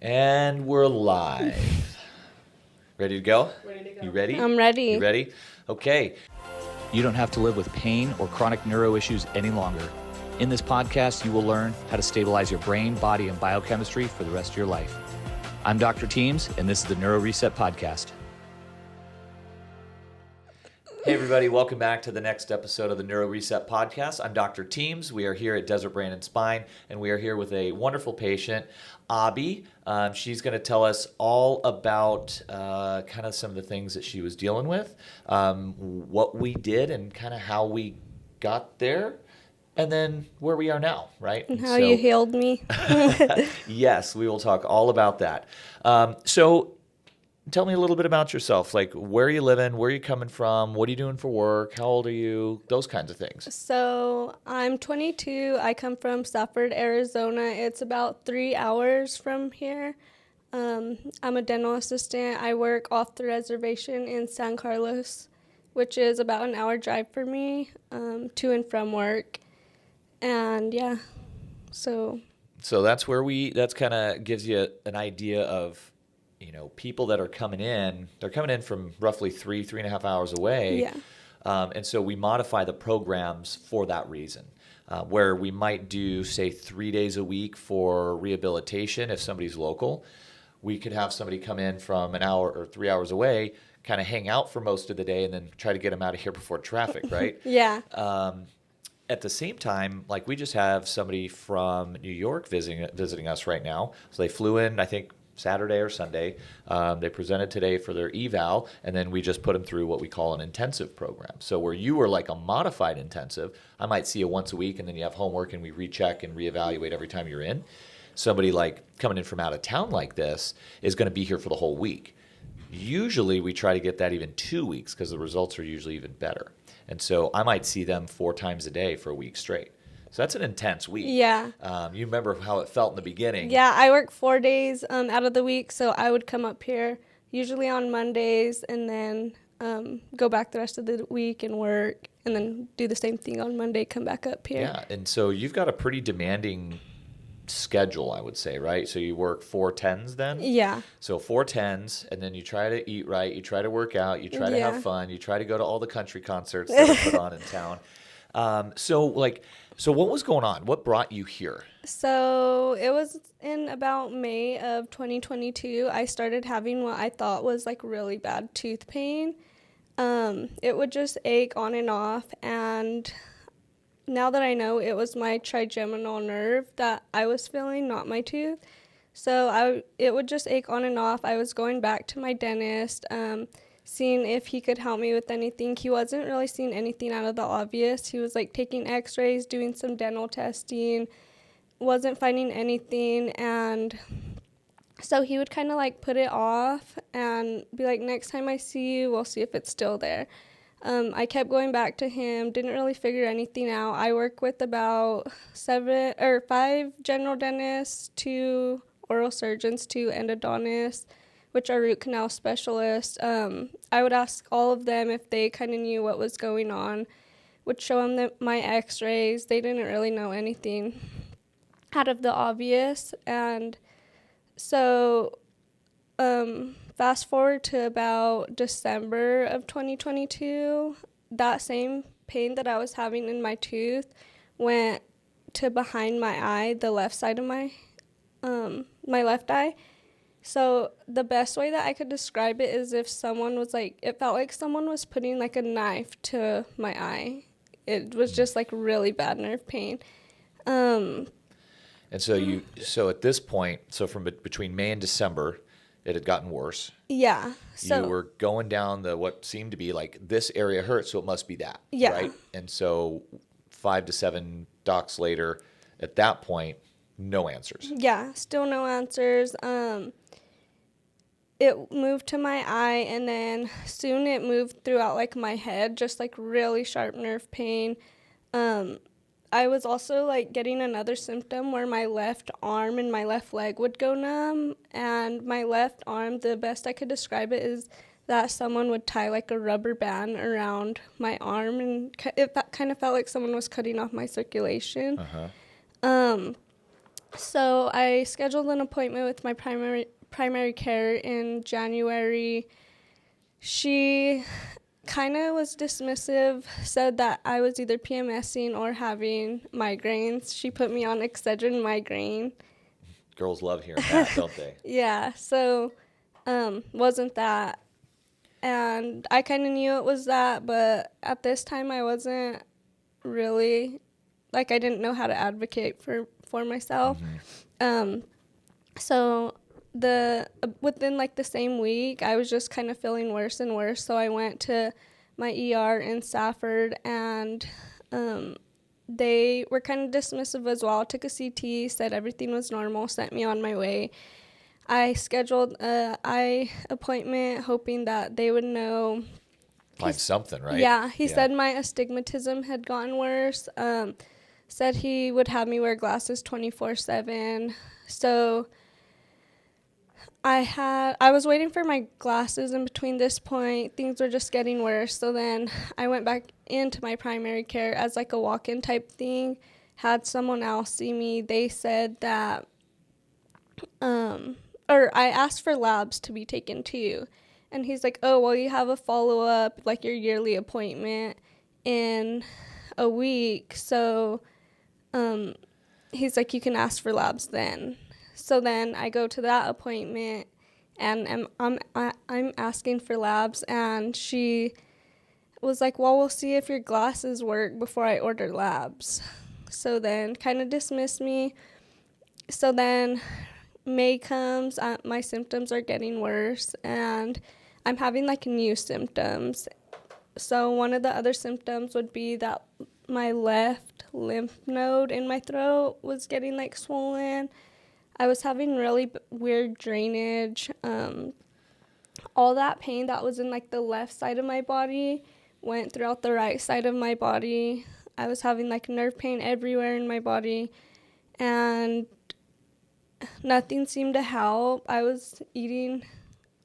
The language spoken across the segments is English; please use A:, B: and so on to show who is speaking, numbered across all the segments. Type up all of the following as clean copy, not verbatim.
A: And we're live. Ready to go?
B: Ready to go.
A: You ready?
C: I'm ready.
A: You ready? Okay. You don't have to live with pain or chronic neuro issues any longer. In this podcast, you will learn how to stabilize your brain, body, and biochemistry for the rest of your life. I'm Dr. Teams, and this is the NeuroReset podcast. Hey everybody, welcome back to the next episode of the NeuroReset podcast. I'm Dr. Teams. We are here at Desert Brain and Spine, and we are here with a wonderful patient, Ahbi. She's going to tell us all about kind of some of the things that she was dealing with, what we did, and kind of how we got there, and then where we are now, right?
C: And how you healed me.
A: Yes, we will talk all about that. So tell me a little bit about yourself, like where are you living, where are you coming from, what are you doing for work, how old are you, those kinds of things.
C: So I'm 22. I come from Safford, Arizona. It's about 3 hours from here. I'm a dental assistant. I work off the reservation in San Carlos, which is about an hour drive for me to and from work. And yeah, so
A: that's where that's kind of gives you an idea of, you know, people that are coming in, they're coming in from roughly 3.5 hours away.
C: yeah.
A: And so we modify the programs for that reason, where we might do, say, 3 days a week for rehabilitation if somebody's local. We could have somebody come in from an hour or 3 hours away, kind of hang out for most of the day, and then try to get them out of here before traffic, right?
C: Yeah.
A: At the same time, like we just have somebody from New York visiting us right now. So they flew in, I think, Saturday or Sunday. They presented today for their eval, and then we just put them through what we call an intensive program. So where you were like a modified intensive, I might see you once a week, and then you have homework, and we recheck and reevaluate every time you're in. Somebody like coming in from out of town like this is going to be here for the whole week. Usually we try to get that even 2 weeks because the results are usually even better. And so I might see them 4 times a day for a week straight. So that's an intense week.
C: Yeah.
A: You remember how it felt in the beginning.
C: Yeah, I work 4 days out of the week, so I would come up here usually on Mondays and then go back the rest of the week and work, and then do the same thing on Monday, come back up here.
A: Yeah, and so you've got a pretty demanding schedule, I would say, right? So you work 4 10s then?
C: Yeah.
A: So 4 10s, and then you try to eat right, you try to work out, you try to have fun, you try to go to all the country concerts that are put on in town. So what was going on? What brought you here?
C: So it was in about May of 2022. I started having what I thought was like really bad tooth pain. It would just ache on and off, and now that I know, it was my trigeminal nerve that I was feeling, not my tooth. So it would just ache on and off. I was going back to my dentist, seeing if he could help me with anything. He wasn't really seeing anything out of the obvious. He was like taking x-rays, doing some dental testing, wasn't finding anything. And so he would kind of like put it off and be like, next time I see you, we'll see if it's still there. I kept going back to him, didn't really figure anything out. I work with about 5 general dentists, 2 oral surgeons, 2 endodontists, which are root canal specialists. I would ask all of them if they kind of knew what was going on, would show them my x-rays. They didn't really know anything out of the obvious. And so fast forward to about December of 2022, that same pain that I was having in my tooth went to behind my eye, the left side of my left eye. So the best way that I could describe it is if someone was like, it felt like someone was putting like a knife to my eye. It was just like really bad nerve pain.
A: And so at this point, so from between May and December, it had gotten worse.
C: Yeah. So
A: you were going down what seemed to be like, this area hurts, so it must be that.
C: Yeah.
A: Right? And so 5 to 7 docs later, at that point, no answers.
C: Yeah, still no answers. It moved to my eye, and then soon it moved throughout like my head, just like really sharp nerve pain. I was also like getting another symptom where my left arm and my left leg would go numb, and my left arm, the best I could describe it is that someone would tie like a rubber band around my arm, and it kind of felt like someone was cutting off my circulation. So I scheduled an appointment with my primary care in January. She kind of was dismissive, said that I was either PMSing or having migraines. She put me on Excedrin migraine.
A: Girls love hearing that, don't they?
C: Yeah, so wasn't that. And I kind of knew it was that, but at this time I wasn't really, like, I didn't know how to advocate for myself.
A: Mm-hmm.
C: So within like the same week, I was just kind of feeling worse and worse. So I went to my ER in Safford, and they were kind of dismissive as well. Took a CT, said everything was normal, sent me on my way. I scheduled a eye appointment, hoping that they would know.
A: Find something, right?
C: Yeah, he said my astigmatism had gotten worse. Said he would have me wear glasses 24/7. So I was waiting for my glasses, and between this point, things were just getting worse. So then I went back into my primary care as like a walk-in type thing, had someone else see me. They said that, or I asked for labs to be taken too. And he's like, oh, well, you have a follow-up, like your yearly appointment in a week. So he's like, you can ask for labs then. So then I go to that appointment, and I'm asking for labs, and she was like, well, we'll see if your glasses work before I order labs. So then kind of dismissed me. So then May comes, my symptoms are getting worse, and I'm having like new symptoms. So one of the other symptoms would be that my left lymph node in my throat was getting like swollen. I was having really weird drainage. All that pain that was in like the left side of my body went throughout the right side of my body. I was having like nerve pain everywhere in my body, and nothing seemed to help. I was eating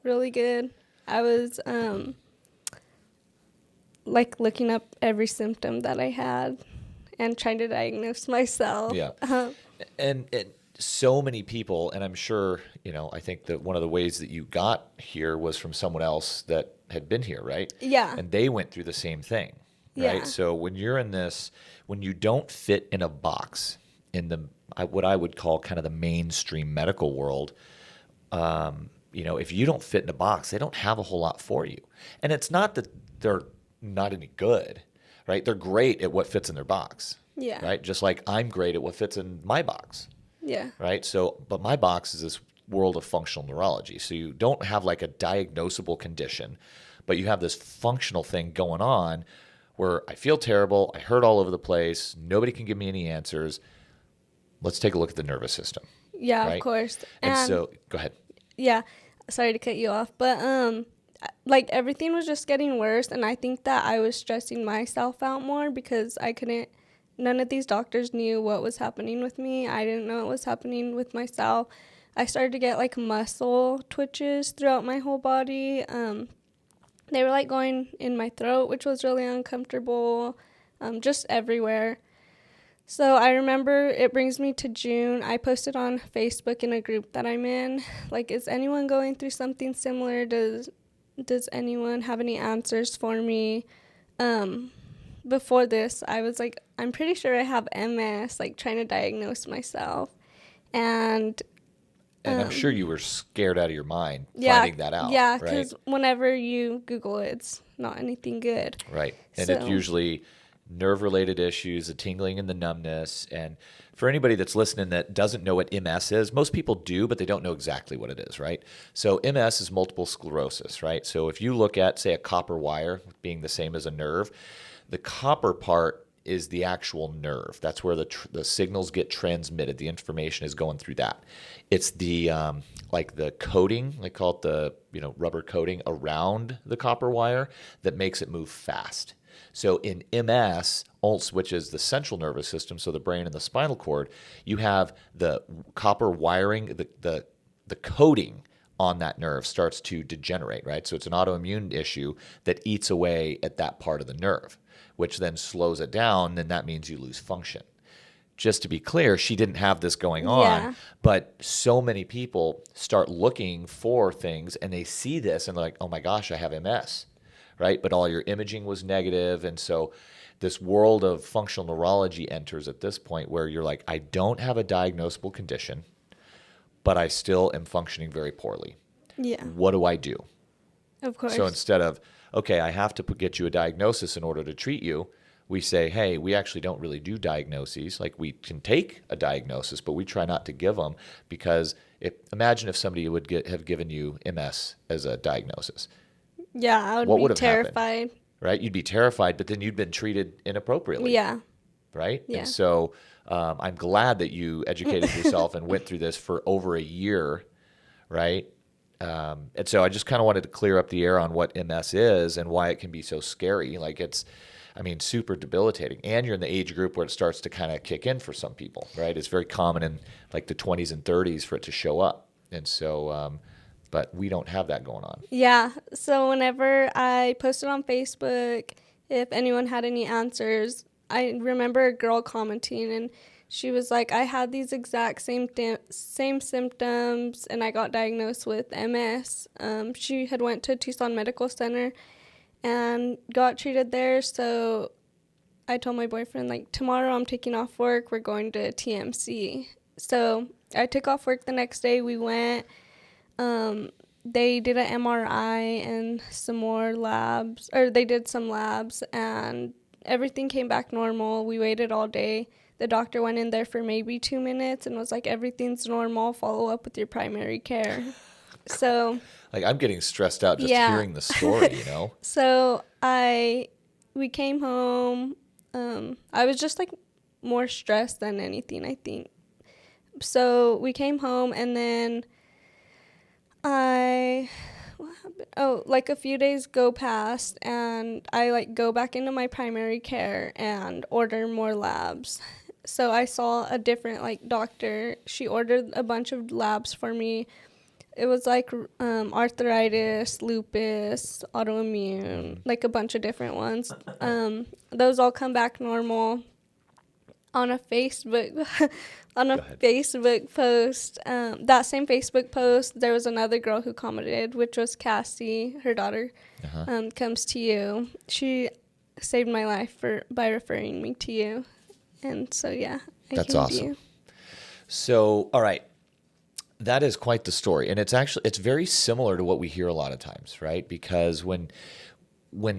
C: really good. I was like looking up every symptom that I had and trying to diagnose myself.
A: Yeah. And so many people, and I'm sure, I think that one of the ways that you got here was from someone else that had been here, right?
C: Yeah.
A: And they went through the same thing, right?
C: Yeah.
A: So when you're in this, when you don't fit in a box in what I would call kind of the mainstream medical world, if you don't fit in a box, they don't have a whole lot for you. And it's not that they're not any good, right? They're great at what fits in their box.
C: Yeah.
A: Right? Just like I'm great at what fits in my box.
C: Yeah.
A: Right? So, but my box is this world of functional neurology. So you don't have like a diagnosable condition, but you have this functional thing going on where I feel terrible, I hurt all over the place, nobody can give me any answers. Let's take a look at the nervous system.
C: Yeah,
A: right?
C: of course.
A: And so, go ahead.
C: Yeah, sorry to cut you off, but like everything was just getting worse, and I think that I was stressing myself out more because none of these doctors knew what was happening with me. I didn't know what was happening with myself. I started to get like muscle twitches throughout my whole body. They were like going in my throat, which was really uncomfortable, just everywhere. So I remember it brings me to June. I posted on Facebook in a group that I'm in, like, is anyone going through something similar? Does anyone have any answers for me? Before this, I was like, I'm pretty sure I have MS, like trying to diagnose myself. And
A: I'm sure you were scared out of your mind finding that out.
C: Yeah,
A: right?
C: because whenever you Google it, it's not anything good.
A: Right. And
C: So-
A: it's usually nerve-related issues, the tingling and the numbness. And for anybody that's listening that doesn't know what MS is, most people do, but they don't know exactly what it is, right? So MS is multiple sclerosis, right? So if you look at, say, a copper wire being the same as a nerve, the copper part is the actual nerve. That's where the signals get transmitted. The information is going through that. It's the like the coating, they call it the rubber coating around the copper wire that makes it move fast. So in MS, which is the central nervous system, so the brain and the spinal cord, you have the copper wiring, the coating on that nerve starts to degenerate, right? So it's an autoimmune issue that eats away at that part of the nerve, which then slows it down, and that means you lose function. just to be clear, she didn't have this going on,
C: Yeah.
A: but so many people start looking for things and they see this and they're like, oh my gosh, I have MS, right? But all your imaging was negative. And so this world of functional neurology enters at this point where you're like, I don't have a diagnosable condition, but I still am functioning very poorly.
C: Yeah.
A: What do I do?
C: Of course.
A: So instead of, okay, I have to get you a diagnosis in order to treat you, we say, hey, we actually don't really do diagnoses. Like we can take a diagnosis, but we try not to give them because imagine if somebody would have given you MS as a diagnosis.
C: Yeah, I would
A: What
C: be
A: would have happened?
C: terrified.
A: Right? You'd be terrified, but then you'd been treated inappropriately.
C: Yeah.
A: Right?
C: Yeah.
A: And so I'm glad that you educated yourself and went through this for over a year, right? And so I just kind of wanted to clear up the air on what MS is and why it can be so scary. Like super debilitating. And you're in the age group where it starts to kind of kick in for some people, right? It's very common in like the 20s and 30s for it to show up. And so, but we don't have that going on.
C: Yeah. So whenever I posted on Facebook, if anyone had any answers, I remember a girl commenting and she was like, I had these exact same symptoms and I got diagnosed with MS. She had went to Tucson Medical Center and got treated there. So I told my boyfriend, like, tomorrow I'm taking off work. We're going to TMC. So I took off work the next day. We went. They did an MRI and some more labs, or they did some labs, and everything came back normal. We waited all day. The doctor went in there for maybe 2 minutes and was like, everything's normal. Follow up with your primary care. So,
A: like, I'm getting stressed out just hearing the story, you know?
C: So we came home. I was just like more stressed than anything, I think. So we came home and then what happened? Oh, like a few days go past and I like go back into my primary care and order more labs. So I saw a different like doctor. She ordered a bunch of labs for me. It was like arthritis, lupus, autoimmune, like a bunch of different ones. Those all come back normal. On a Facebook Facebook post, that same Facebook post, there was another girl who commented, which was Cassie. Her daughter comes to you. She saved my life by referring me to you, and so yeah,
A: That's awesome. So, all right. That is quite the story. And it's very similar to what we hear a lot of times, right? Because when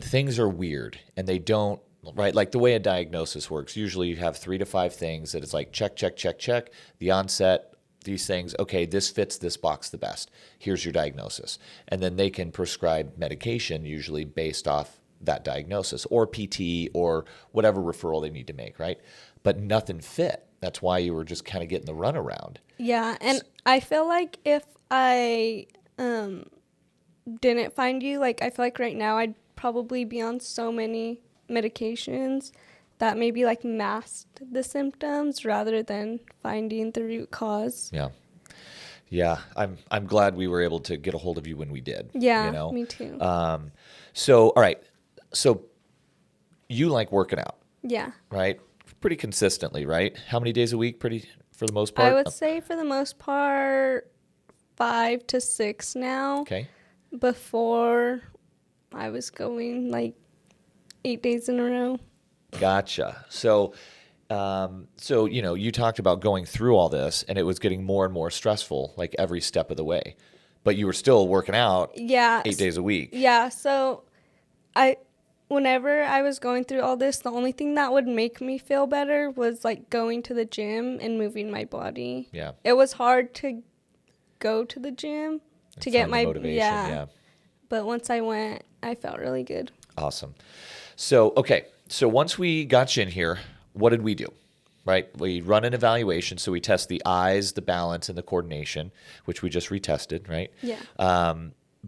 A: things are weird and they don't, right? Like the way a diagnosis works, usually you have 3 to 5 things that it's like check, check, check, check. The onset, these things, okay, this fits this box the best. Here's your diagnosis. And then they can prescribe medication usually based off that diagnosis or PT or whatever referral they need to make, right? But nothing fit. That's why you were just kind of getting the runaround.
C: Yeah, and I feel like if I didn't find you, like I feel like right now I'd probably be on so many medications that maybe like masked the symptoms rather than finding the root cause.
A: Yeah, I'm glad we were able to get a hold of you when we did.
C: Yeah,
A: you know?
C: me too.
A: So all right, so you like working out,
C: Yeah.
A: right? Pretty consistently, right? How many days a week? For the most part?
C: I would say for the most part 5 to 6 now.
A: Okay.
C: Before I was going like 8 days in a row.
A: Gotcha. So you talked about going through all this, and it was getting more and more stressful, like every step of the way. But you were still working out. 8 days a week.
C: Yeah. So whenever I was going through all this, the only thing that would make me feel better was like going to the gym and moving my body.
A: Yeah.
C: It was hard to go to the gym to get my
A: motivation. Yeah.
C: But once I went, I felt really good.
A: Awesome. So, okay. So once we got you in here, what did we do? Right? We run an evaluation. So we test the eyes, the balance, and the coordination, which we just retested, right?
C: Yeah.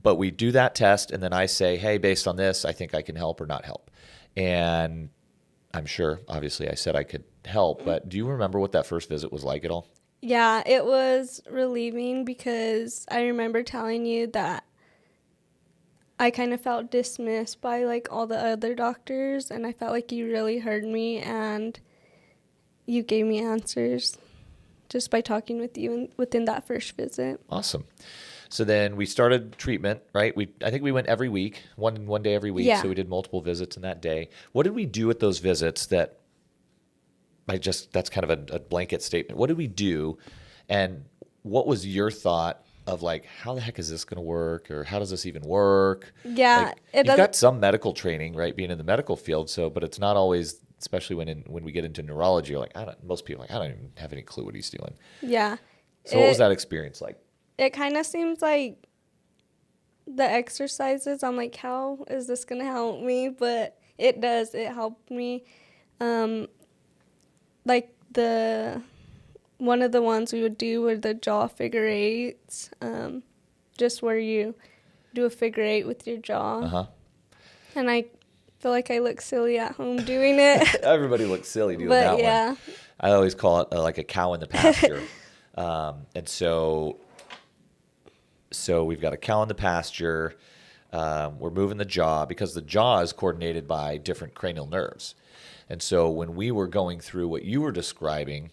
A: But we do that test, and then I say, hey, based on this, I think I can help or not help. And I'm sure, obviously, I said I could help, but do you remember what that first visit was like at all?
C: Yeah, it was relieving because I remember telling you that I kind of felt dismissed by like all the other doctors, and I felt like you really heard me, and you gave me answers just by talking with you within that first visit.
A: Awesome. So then we started treatment, right? I think we went every week, one day every week.
C: Yeah.
A: So we did multiple visits in that day. What did we do at those visits that that's kind of a blanket statement. What did we do? And what was your thought of like, how the heck is this going to work? Or how does this even work?
C: Yeah.
A: Like, you've got some medical training, right? Being in the medical field. So, but it's not always, especially when we get into neurology, you're like, most people are like, I don't even have any clue what he's doing.
C: Yeah.
A: So what was that experience like?
C: It kind of seems like the exercises, I'm like, how is this going to help me? But it does. It helped me. Like one of the ones we would do were the jaw figure eights, just where you do a figure eight with your jaw.
A: Uh-huh.
C: And I feel like I look silly at home doing it.
A: Everybody looks silly doing
C: But
A: that
C: yeah.
A: one. I always call it like a cow in the pasture. And so we've got a cow in the pasture. We're moving the jaw because the jaw is coordinated by different cranial nerves. And so when we were going through what you were describing,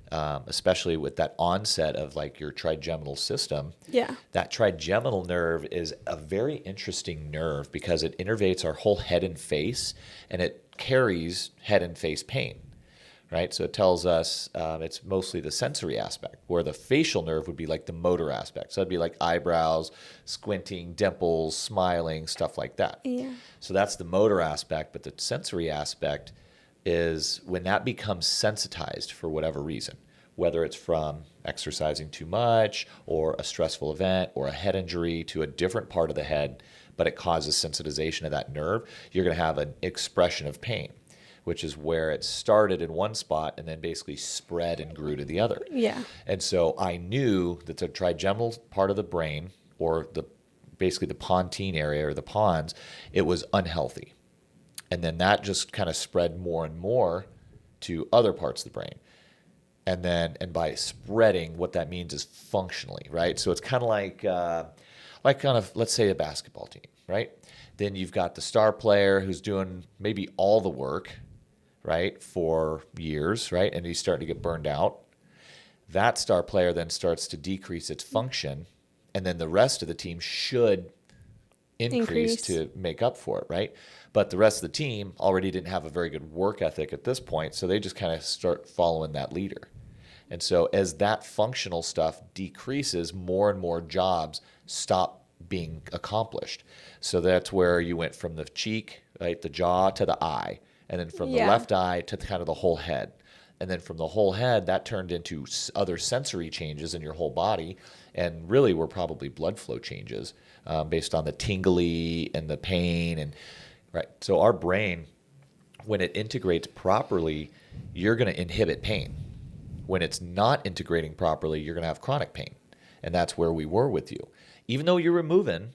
A: especially with that onset of like your trigeminal system,
C: Yeah.
A: that trigeminal nerve is a very interesting nerve because it innervates our whole head and face, and it carries head and face pain, right? So it tells us it's mostly the sensory aspect, where the facial nerve would be like the motor aspect. So it'd be like eyebrows, squinting, dimples, smiling, stuff like that.
C: Yeah.
A: So that's the motor aspect, but the sensory aspect is when that becomes sensitized for whatever reason, whether it's from exercising too much or a stressful event or a head injury to a different part of the head, but it causes sensitization of that nerve, you're going to have an expression of pain, which is where it started in one spot and then basically spread and grew to the other.
C: Yeah.
A: And so I knew that the trigeminal part of the brain, or basically the pontine area or the pons, it was unhealthy. And then that just kind of spread more and more to other parts of the brain. And by spreading, what that means is functionally, right? So it's kind of like kind of, let's say, a basketball team, right? Then you've got the star player who's doing maybe all the work, right, for years, right? And he's starting to get burned out. That star player then starts to decrease its function, and then the rest of the team should increase to make up for it, right? But the rest of the team already didn't have a very good work ethic at this point, so they just kind of start following that leader. And so as that functional stuff decreases, more and more jobs stop being accomplished. So that's where you went from the cheek, right, the jaw, to the eye, and then from the left eye to kind of the whole head. And then from the whole head, that turned into other sensory changes in your whole body, and really were probably blood flow changes based on the tingly and the pain. And right, so our brain, when it integrates properly, you're going to inhibit pain. When it's not integrating properly, you're going to have chronic pain. And that's where we were with you. Even though you're removing,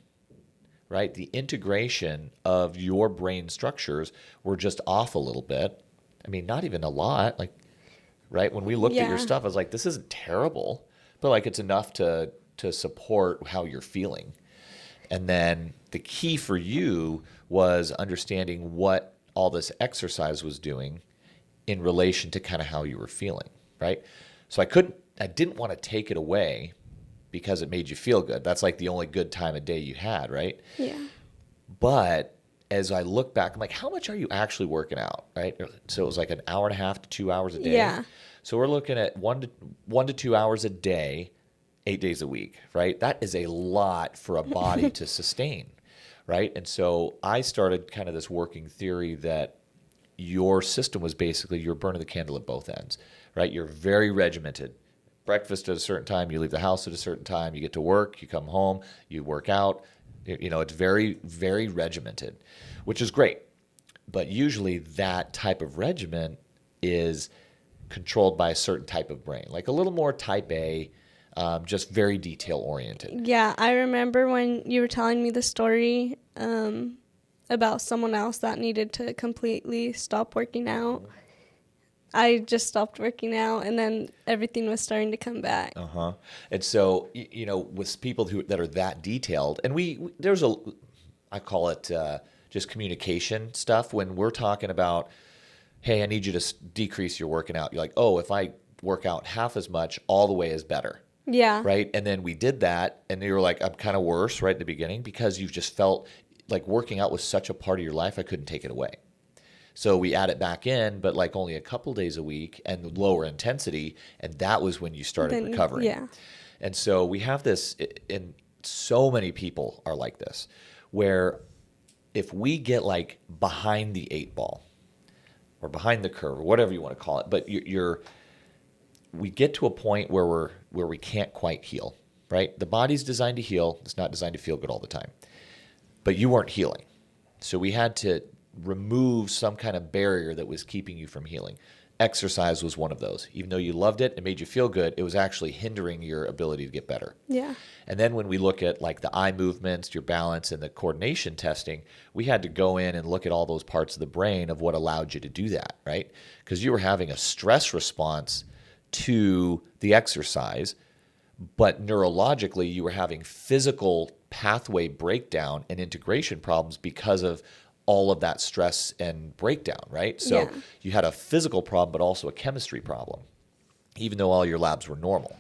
A: right, the integration of your brain structures were just off a little bit. I mean, not even a lot. Like, right, when we looked at your stuff, I was like, this isn't terrible, but like it's enough to support how you're feeling. And then the key for you was understanding what all this exercise was doing in relation to kind of how you were feeling, right? So I didn't want to take it away because it made you feel good. That's like the only good time of day you had, right?
C: Yeah.
A: But as I look back, I'm like, how much are you actually working out, right? So it was like an hour and a half to 2 hours a day.
C: Yeah.
A: So we're looking at 1 to 2 hours a day, 8 days a week, right? That is a lot for a body to sustain, right? And so I started kind of this working theory that your system was basically you're burning the candle at both ends, right? You're very regimented. Breakfast at a certain time, you leave the house at a certain time, you get to work, you come home, you work out. You know, it's very, very regimented, which is great. But usually that type of regimen is controlled by a certain type of brain, like a little more type A, just very detail oriented.
C: Yeah, I remember when you were telling me the story about someone else that needed to completely stop working out. I just stopped working out, and then everything was starting to come back.
A: Uh-huh. And so, you know, with people that are that detailed, and I call it just communication stuff when we're talking about hey, I need you to decrease your working out. You're like, oh, if I work out half as much, all the way is better.
C: Yeah.
A: Right. And then we did that. And you were like, I'm kind of worse right at the beginning because you've just felt like working out was such a part of your life. I couldn't take it away. So we add it back in, but like only a couple days a week and lower intensity. And that was when you started recovering.
C: Yeah.
A: And so we have this, and so many people are like this, where if we get like behind the 8 ball or behind the curve or whatever you want to call it, but we get to a point where we can't quite heal, right? The body's designed to heal. It's not designed to feel good all the time. But you weren't healing. So we had to remove some kind of barrier that was keeping you from healing. Exercise was one of those. Even though you loved it, it made you feel good, it was actually hindering your ability to get better.
C: Yeah.
A: And then when we look at like the eye movements, your balance, and the coordination testing, we had to go in and look at all those parts of the brain of what allowed you to do that, right? Because you were having a stress response to the exercise, but neurologically you were having physical pathway breakdown and integration problems because of all of that stress and breakdown, right? So you had a physical problem, but also a chemistry problem, even though all your labs were normal,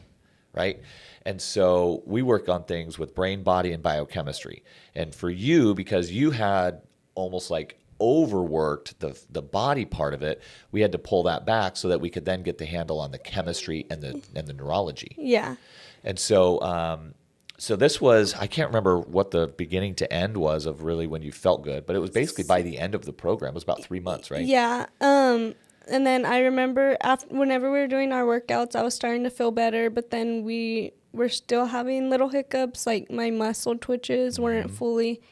A: right? And so we work on things with brain, body, and biochemistry. And for you, because you had almost like overworked the body part of it, we had to pull that back so that we could then get the handle on the chemistry and the neurology.
C: Yeah.
A: And so so this was, I can't remember what the beginning to end was of really when you felt good, but it was basically by the end of the program. It was about 3 months, right?
C: Yeah. And then I remember whenever we were doing our workouts, I was starting to feel better, but then we were still having little hiccups, like my muscle twitches weren't fully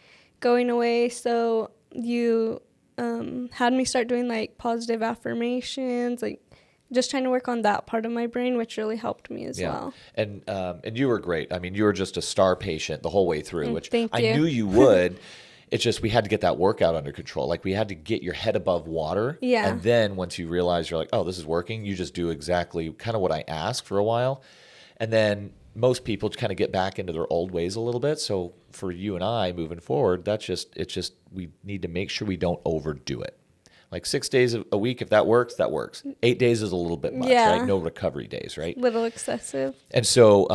C: going away. So you had me start doing like positive affirmations, like just trying to work on that part of my brain, which really helped me as well.
A: And you were great. I mean, you were just a star patient the whole way through, which
C: Thank
A: I
C: you.
A: knew you would. It's just we had to get that workout under control. Like we had to get your head above water.
C: Yeah.
A: And then once you realize you're like, oh, this is working, you just do exactly kind of what I asked for a while. And then most people kind of get back into their old ways a little bit. So for you and I moving forward, it's just we need to make sure we don't overdo it. Like 6 days a week, if that works, that works. 8 days is a little bit much, right? No recovery days, right?
C: Little excessive.
A: And so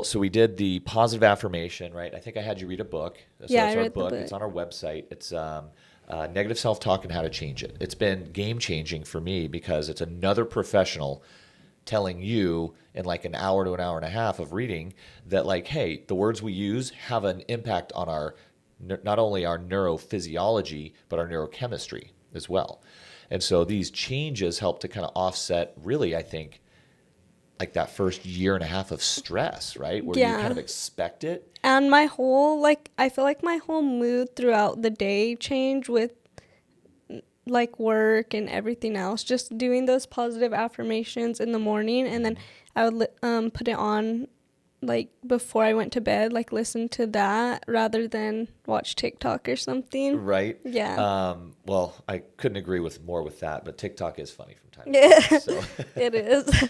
A: so we did the positive affirmation, right? I think I had you read a book. So
C: Yeah,
A: it's
C: I
A: our
C: read the
A: book.
C: book.
A: It's on our website. It's Negative Self-Talk and How to Change It. It's been game-changing for me because it's another professional telling you in like an hour to an hour and a half of reading that like, hey, the words we use have an impact on our not only our neurophysiology, but our neurochemistry as well. And so these changes help to kind of offset really, I think, like that first year and a half of stress, right? Where you kind of expect it.
C: And I feel like my whole mood throughout the day changed with like work and everything else. Just doing those positive affirmations in the morning, and then I would put it on like before I went to bed, like listen to that rather than watch TikTok or something.
A: Right.
C: Yeah.
A: Well, I couldn't agree more with that, but TikTok is funny from time to time. So.
C: It is.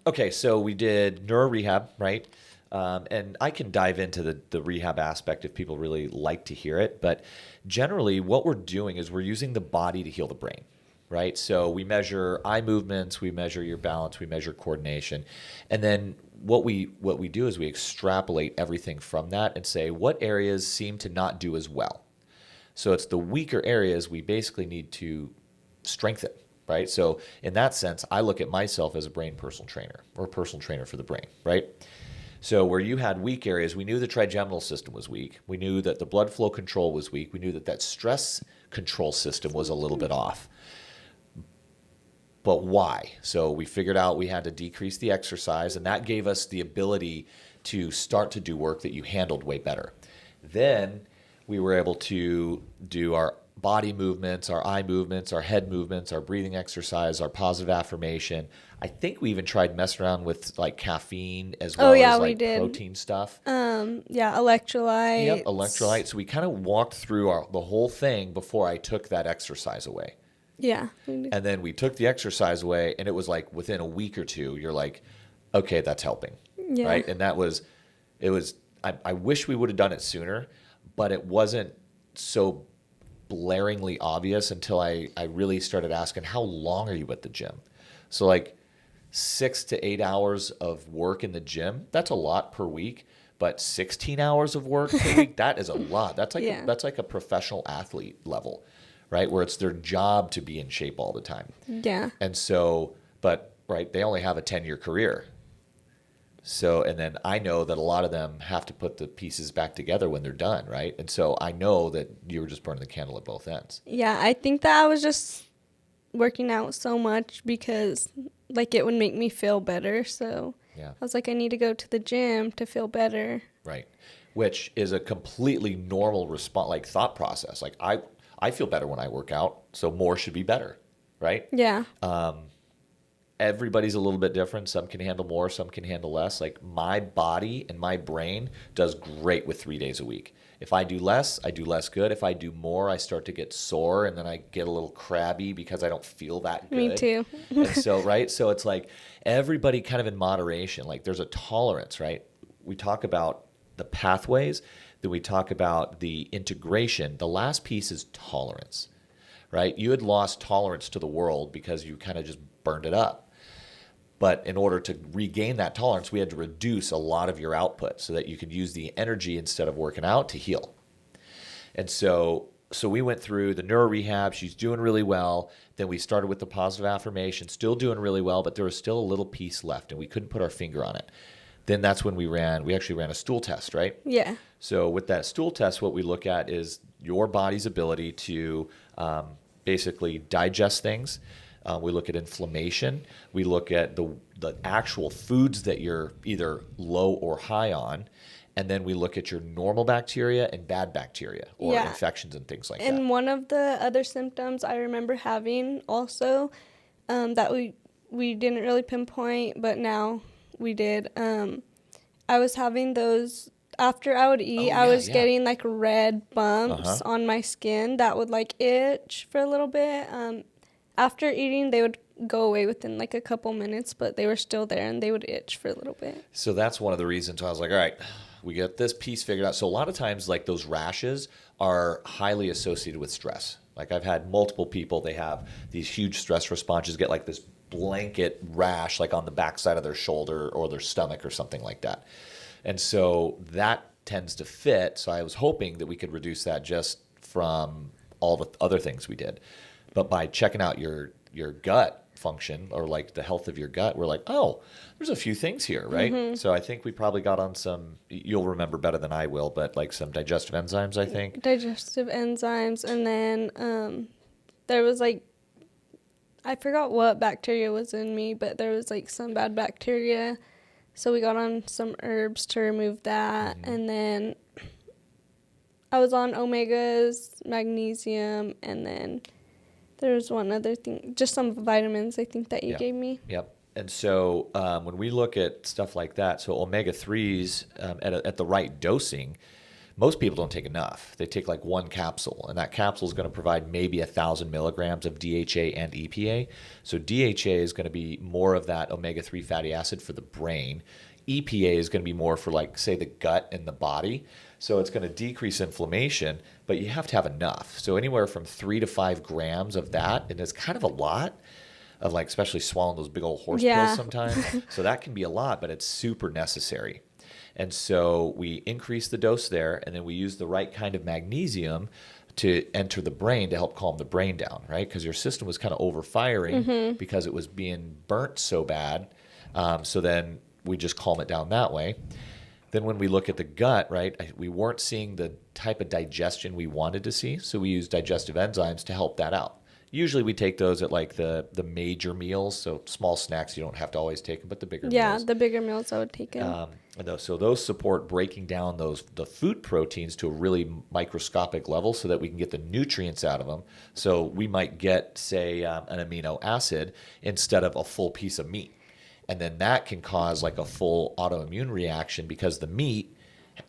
A: Okay, so we did neurorehab, right? And I can dive into the rehab aspect if people really like to hear it. But generally, what we're doing is we're using the body to heal the brain, right? So we measure eye movements, we measure your balance, we measure coordination. And then what we do is we extrapolate everything from that and say what areas seem to not do as well. So it's the weaker areas we basically need to strengthen, right? So in that sense, I look at myself as a brain personal trainer or a personal trainer for the brain, right? So where you had weak areas, we knew the trigeminal system was weak. We knew that the blood flow control was weak. We knew that stress control system was a little bit off. But why? So we figured out we had to decrease the exercise, and that gave us the ability to start to do work that you handled way better. Then we were able to do our body movements, our eye movements, our head movements, our breathing exercise, our positive affirmation. I think we even tried messing around with like caffeine as well as like protein stuff.
C: Electrolytes.
A: Yep, electrolytes. So we kind of walked through the whole thing before I took that exercise away.
C: Yeah.
A: And then we took the exercise away, and it was like within a week or two, you're like, okay, that's helping.
C: Yeah.
A: Right? And I wish we would have done it sooner, but it wasn't so blaringly obvious until I really started asking, how long are you at the gym? So like 6 to 8 hours of work in the gym, that's a lot per week. But 16 hours of work per week, that is a lot. That's like
C: Yeah.
A: that's like a professional athlete level, right? Where it's their job to be in shape all the time.
C: Yeah.
A: And so, but right, they only have a 10-year career. So, and then I know that a lot of them have to put the pieces back together when they're done, right? And so I know that you were just burning the candle at both ends.
C: Yeah, I think that I was just working out so much because like it would make me feel better. So
A: Yeah.
C: I was like, I need to go to the gym to feel better.
A: Right. Which is a completely normal response, like thought process. Like I feel better when I work out, so more should be better, right?
C: Yeah.
A: Everybody's a little bit different. Some can handle more, some can handle less. Like my body and my brain does great with 3 days a week. If I do less, I do less good. If I do more, I start to get sore and then I get a little crabby because I don't feel that good.
C: Me too.
A: And so, right? So it's like everybody kind of in moderation. Like there's a tolerance, right? We talk about the pathways, then we talk about the integration. The last piece is tolerance, right? You had lost tolerance to the world because you kind of just burned it up. But in order to regain that tolerance, we had to reduce a lot of your output so that you could use the energy instead of working out to heal. And so we went through the neuro rehab. She's doing really well. Then we started with the positive affirmation, still doing really well, but there was still a little piece left and we couldn't put our finger on it. Then that's when we actually ran a stool test, right?
C: Yeah.
A: So with that stool test, what we look at is your body's ability to basically digest things. We look at inflammation. We look at the actual foods that you're either low or high on. And then we look at your normal bacteria and bad bacteria or infections and things like that.
C: And one of the other symptoms I remember having also that we didn't really pinpoint, but now we did. I was having those after I would eat. I was getting like red bumps on my skin that would like itch for a little bit. After eating, they would go away within like a couple minutes, but they were still there and they would itch for a little bit.
A: So that's one of the reasons I was like, all right, we get this piece figured out. So a lot of times like those rashes are highly associated with stress. Like I've had multiple people, they have these huge stress responses, get like this blanket rash like on the backside of their shoulder or their stomach or something like that. And so that tends to fit. So I was hoping that we could reduce that just from all the other things we did. But by checking out your gut function or like the health of your gut, we're like, oh, there's a few things here, right? Mm-hmm. So I think we probably got on some, you'll remember better than I will, but like some digestive enzymes, I think.
C: Digestive enzymes. And then there was like, I forgot what bacteria was in me, but there was like some bad bacteria. So we got on some herbs to remove that. Mm-hmm. And then I was on omegas, magnesium, and then there was one other thing, just some vitamins I think that you gave me.
A: Yep. And so when we look at stuff like that, so omega-3s at the right dosing, most people don't take enough. They take like one capsule, and that capsule is going to provide maybe 1,000 milligrams of DHA and EPA. So DHA is going to be more of that omega-3 fatty acid for the brain. EPA is going to be more for like, say, the gut and the body. So it's going to decrease inflammation, but you have to have enough. So anywhere from 3 to 5 grams of that, and it's kind of a lot of like, especially swallowing those big old horse pills sometimes. So that can be a lot, but it's super necessary. And so we increase the dose there, and then we use the right kind of magnesium to enter the brain to help calm the brain down, right? Because your system was kind of overfiring because it was being burnt so bad. So then we just calm it down that way. Then when we look at the gut, right, we weren't seeing the type of digestion we wanted to see, so we use digestive enzymes to help that out. Usually we take those at like the major meals, so small snacks you don't have to always take them, but the bigger meals.
C: Yeah, the bigger meals I would take them.
A: So those support breaking down the food proteins to a really microscopic level so that we can get the nutrients out of them. So we might get, say, an amino acid instead of a full piece of meat. And then that can cause like a full autoimmune reaction because the meat,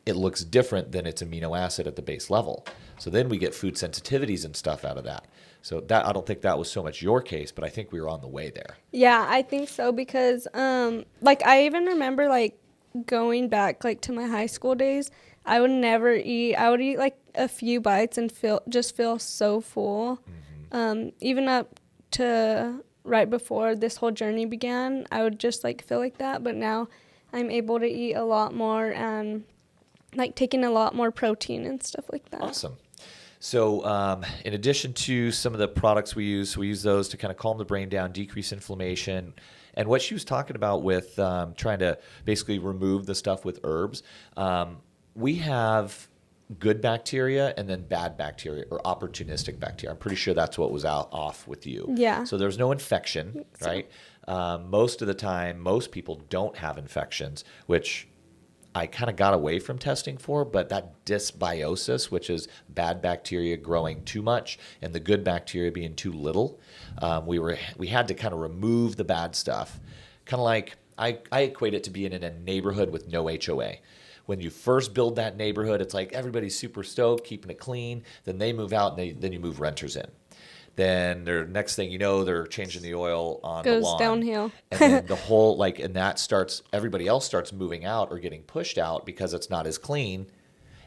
A: it looks different than its amino acid at the base level. So then we get food sensitivities and stuff out of that. So that, I don't think that was so much your case, but I think we were on the way there.
C: Yeah, I think so because like I even remember like going back like to my high school days, I would never eat. I would eat like a few bites and feel so full. Even up to right before this whole journey began, I would just like feel like that, but now I'm able to eat a lot more and like taking a lot more protein and stuff like that.
A: Awesome. So in addition to some of the products we use those to kind of calm the brain down, decrease inflammation. And what she was talking about with trying to basically remove the stuff with herbs, we have good bacteria and then bad bacteria or opportunistic bacteria. I'm pretty sure that's what was off with you.
C: Yeah.
A: So there's no infection, right? Most of the time, most people don't have infections, which I kind of got away from testing for, but that dysbiosis, which is bad bacteria growing too much and the good bacteria being too little, we had to kind of remove the bad stuff. Kind of like I equate it to being in a neighborhood with no HOA. When you first build that neighborhood, it's like everybody's super stoked, keeping it clean. Then they move out, and then you move renters in. Then next thing you know, they're changing the oil on the lawn.
C: Goes downhill.
A: And then the whole, and that starts, everybody else starts moving out or getting pushed out because it's not as clean.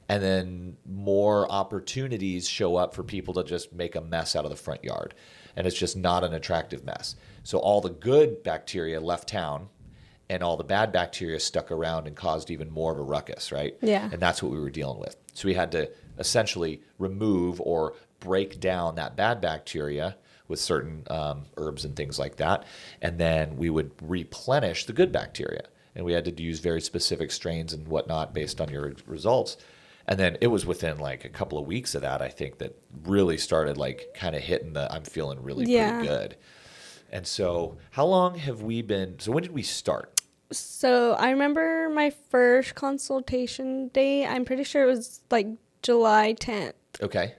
A: And then more opportunities show up for people to just make a mess out of the front yard. And it's just not an attractive mess. So all the good bacteria left town and all the bad bacteria stuck around and caused even more of a ruckus, right?
C: Yeah.
A: And that's what we were dealing with. So we had to essentially remove or break down that bad bacteria with certain herbs and things like that. And then we would replenish the good bacteria. And we had to use very specific strains and whatnot based on your results. And then it was within like a couple of weeks of that, I think, that really started like kind of hitting I'm feeling really pretty good. And so how long have we been, so when did we start?
C: So I remember my first consultation date. I'm pretty sure it was like July 10th.
A: Okay.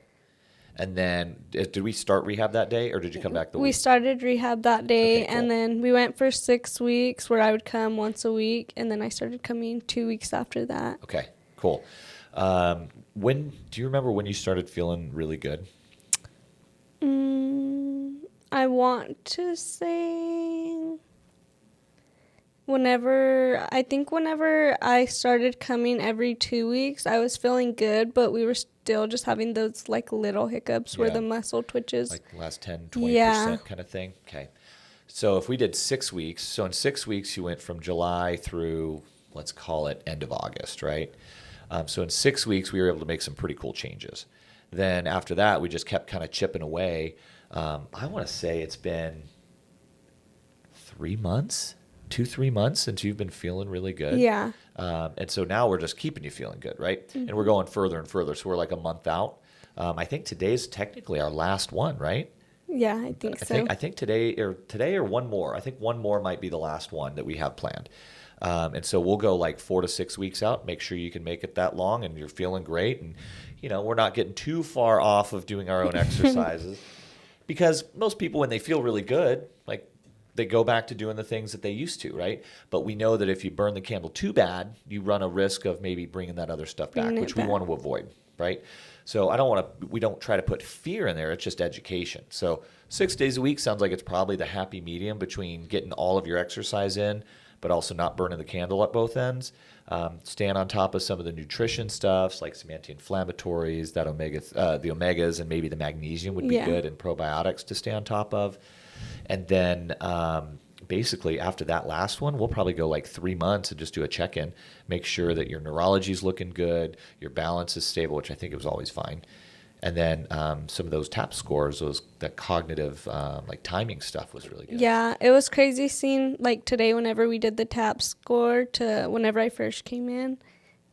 A: And then did we start rehab that day or did you come back the week?
C: We started rehab that day,
A: Okay, cool.
C: and then we went for 6 weeks where I would come once a week, and then I started coming 2 weeks after that.
A: Okay, cool. Do you remember when you started feeling really good?
C: I want to say whenever I started coming every 2 weeks, I was feeling good, but we were still just having those like little hiccups where the muscle twitches.
A: Like the last 10, 20% kind of thing? Okay. So if we did 6 weeks, so in 6 weeks you went from July through, let's call it end of August, right? So in 6 weeks we were able to make some pretty cool changes. Then after that we just kept kind of chipping away. I want to say it's been 3 months, 2-3 months since you've been feeling really good.
C: Yeah.
A: And so now we're just keeping you feeling good, right? Mm-hmm. And we're going further and further. So we're like a month out. I think today's technically our last one, right?
C: Yeah, I think so.
A: I think today or one more. I think one more might be the last one that we have planned. And so we'll go like 4 to 6 weeks out. Make sure you can make it that long and you're feeling great. And, we're not getting too far off of doing our own exercises. Because most people, when they feel really good, like they go back to doing the things that they used to, right? But we know that if you burn the candle too bad, you run a risk of maybe bringing that other stuff back, which we want to avoid, right? So we don't try to put fear in there. It's just education. So 6 days a week sounds like it's probably the happy medium between getting all of your exercise in, but also not burning the candle at both ends. Staying on top of some of the nutrition stuffs like some anti-inflammatories, the omegas, and maybe the magnesium would be good, and probiotics to stay on top of. And then basically after that last one, we'll probably go like 3 months and just do a check-in, make sure that your neurology is looking good, your balance is stable, which I think it was always fine. And then some of those TAP scores, that cognitive like timing stuff was really good.
C: Yeah, it was crazy seeing like today whenever we did the TAP score to whenever I first came in.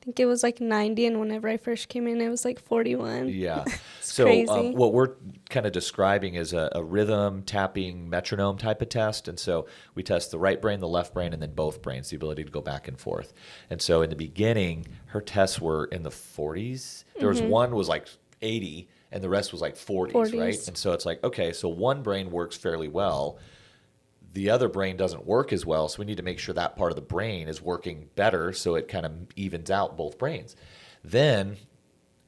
C: I think it was like 90, and whenever I first came in, it was like 41.
A: Yeah.
C: It's crazy.
A: What we're kind of describing is a rhythm tapping metronome type of test. And so we test the right brain, the left brain, and then both brains, the ability to go back and forth. And so in the beginning, her tests were in the 40s. There was one was like 80 and the rest was like 40s, right? And so it's like, okay, so one brain works fairly well. The other brain doesn't work as well, so we need to make sure that part of the brain is working better so it kind of evens out both brains. Then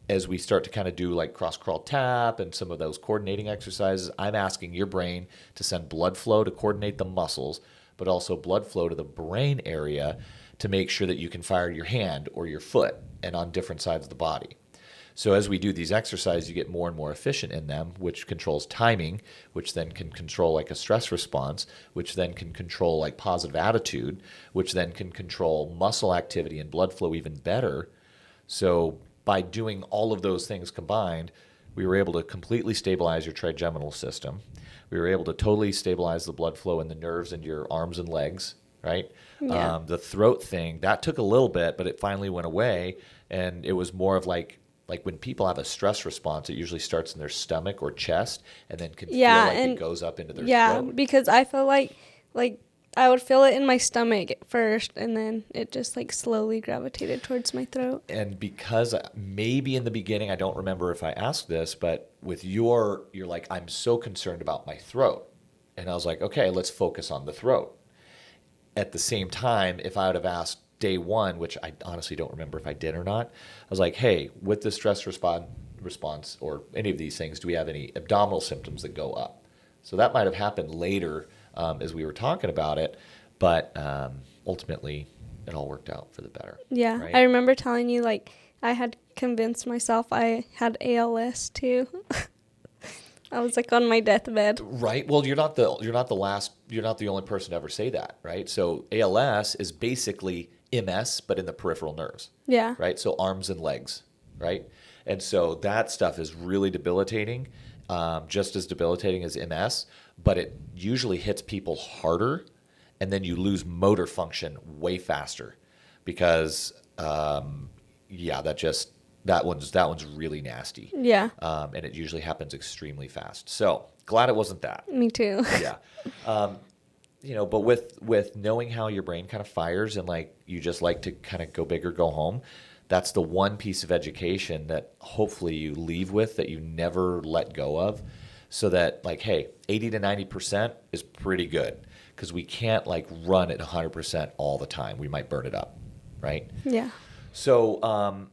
A: as we start to kind of do like cross-crawl tap and some of those coordinating exercises, I'm asking your brain to send blood flow to coordinate the muscles, but also blood flow to the brain area to make sure that you can fire your hand or your foot and on different sides of the body. So as we do these exercises, you get more and more efficient in them, which controls timing, which then can control like a stress response, which then can control like positive attitude, which then can control muscle activity and blood flow even better. So by doing all of those things combined, we were able to completely stabilize your trigeminal system. We were able to totally stabilize the blood flow and the nerves in your arms and legs, right?
C: Yeah.
A: The throat thing, that took a little bit, but it finally went away. And it was more of like when people have a stress response, it usually starts in their stomach or chest and then can feel
C: Yeah,
A: like
C: and
A: it goes up into their
C: yeah,
A: throat.
C: because I feel like I would feel it in my stomach at first, and then it just like slowly gravitated towards my throat.
A: And because maybe in the beginning, I don't remember if I asked this, but with you're like, I'm so concerned about my throat. And I was like, okay, let's focus on the throat. At the same time, if I would have asked day one, which I honestly don't remember if I did or not, I was like, hey, with the stress response or any of these things, do we have any abdominal symptoms that go up? So that might have happened later as we were talking about it, but ultimately it all worked out for the better.
C: Yeah,
A: Right?
C: I remember telling you like I had convinced myself I had ALS too. I was like on my deathbed.
A: Right. Well, you're not the only person to ever say that, right? So ALS is basically MS, but in the peripheral nerves,
C: Yeah.
A: right? So arms and legs, right? And so that stuff is really debilitating, just as debilitating as MS, but it usually hits people harder, and then you lose motor function way faster because, yeah, that one's really nasty.
C: Yeah.
A: And it usually happens extremely fast. So glad it wasn't that.
C: Me too.
A: Yeah. But with knowing how your brain kind of fires and like you just like to kind of go big or go home, that's the one piece of education that hopefully you leave with that you never let go of. So that like, hey, 80 to 90% is pretty good because we can't like run at 100% all the time. We might burn it up, right?
C: Yeah.
A: So,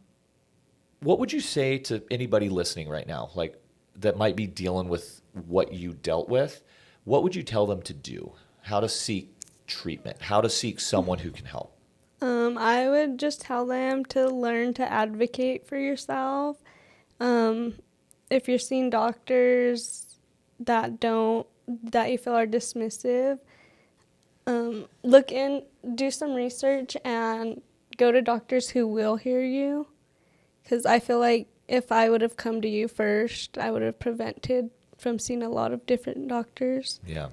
A: what would you say to anybody listening right now, like that might be dealing with what you dealt with? What would you tell them to do? How to seek treatment? How to seek someone who can help?
C: I would just tell them to learn to advocate for yourself. If you're seeing doctors that you feel are dismissive, do some research and go to doctors who will hear you. Because I feel like if I would have come to you first, I would have prevented from seeing a lot of different doctors.
A: Yeah.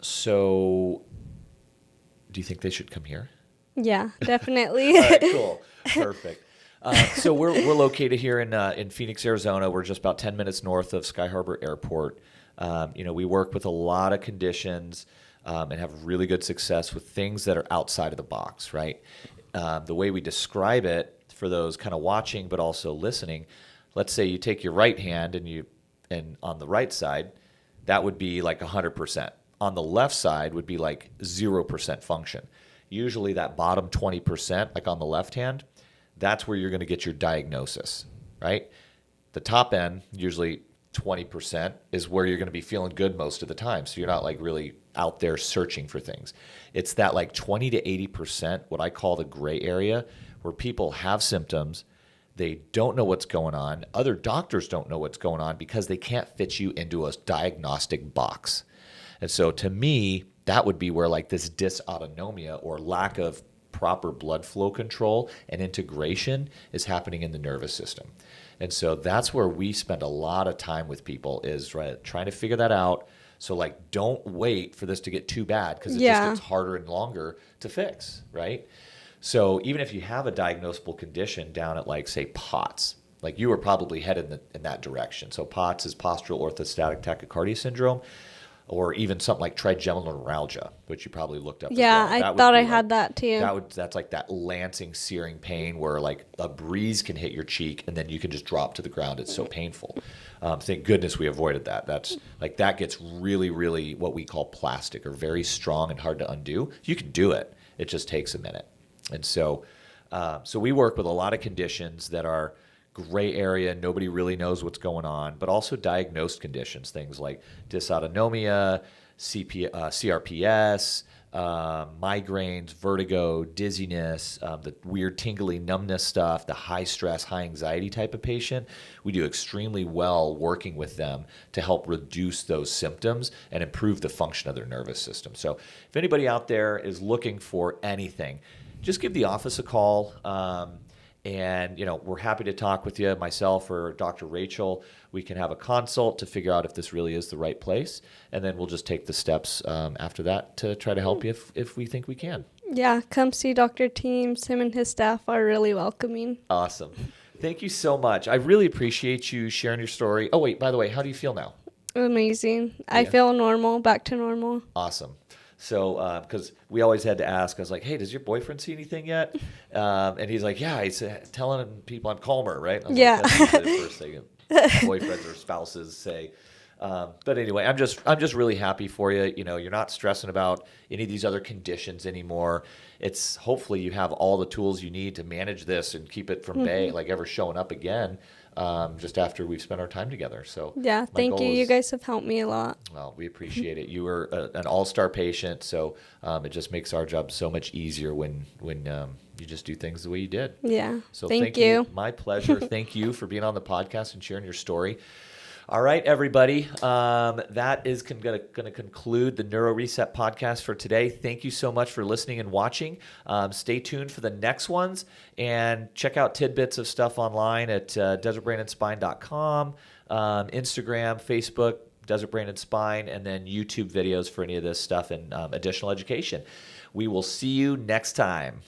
A: So, do you think they should come here?
C: Yeah, definitely.
A: All right, cool. Perfect. So we're located here in Phoenix, Arizona. We're just about 10 minutes north of Sky Harbor Airport. We work with a lot of conditions and have really good success with things that are outside of the box, right? The way we describe it for those kind of watching but also listening, let's say you take your right hand and on the right side, that would be like 100%. On the left side would be like 0% function. Usually that bottom 20%, like on the left hand, that's where you're going to get your diagnosis, right? The top end, usually 20%, is where you're going to be feeling good most of the time. So you're not like really out there searching for things. It's that like 20 to 80%, what I call the gray area, where people have symptoms. They don't know what's going on. Other doctors don't know what's going on because they can't fit you into a diagnostic box. And so to me, that would be where like this dysautonomia or lack of proper blood flow control and integration is happening in the nervous system. And so that's where we spend a lot of time with people is trying to figure that out. So like, don't wait for this to get too bad because it just gets harder and longer to fix, right? So even if you have a diagnosable condition down at like, say, POTS, like you were probably headed in that direction. So POTS is postural orthostatic tachycardia syndrome, or even something like trigeminal neuralgia, which you probably looked up.
C: Yeah,
A: as well.
C: I thought I had that too.
A: That's like that lancing, searing pain where like a breeze can hit your cheek and then you can just drop to the ground. It's so painful. Thank goodness we avoided that. That's like that gets really, really what we call plastic or very strong and hard to undo. You can do it. It just takes a minute. And so we work with a lot of conditions that are gray area, nobody really knows what's going on, but also diagnosed conditions, things like dysautonomia, CRPS, migraines, vertigo, dizziness, the weird tingly numbness stuff, the high stress, high anxiety type of patient, we do extremely well working with them to help reduce those symptoms and improve the function of their nervous system. So if anybody out there is looking for anything, just give the office a call. And, we're happy to talk with you, myself or Dr. Rachel. We can have a consult to figure out if this really is the right place. And then we'll just take the steps after that to try to help you if we think we can.
C: Yeah, come see Dr. Teams. Him and his staff are really welcoming.
A: Awesome. Thank you so much. I really appreciate you sharing your story. Oh, wait, by the way, how do you feel now?
C: Amazing. I feel normal, back to normal.
A: Awesome. So, because we always had to ask, I was like, hey, does your boyfriend see anything yet? And he's like, yeah, he's telling people I'm calmer, right? I was
C: Yeah.
A: like, that's usually the first thing boyfriends or spouses say. But anyway, I'm just really happy for you. You're not stressing about any of these other conditions anymore. It's hopefully you have all the tools you need to manage this and keep it from ever showing up again. Just after we've spent our time together. So
C: yeah, thank you. You guys have helped me a lot.
A: Well, we appreciate it. You were an all-star patient, so it just makes our job so much easier when you just do things the way you did.
C: Yeah.
A: So
C: thank you.
A: My pleasure. Thank you for being on the podcast and sharing your story. All right, everybody. That is going to conclude the NeuroReset podcast for today. Thank you so much for listening and watching. Stay tuned for the next ones and check out tidbits of stuff online at desertbrainandspine.com, Instagram, Facebook, Desert Brain and Spine, and then YouTube videos for any of this stuff and additional education. We will see you next time.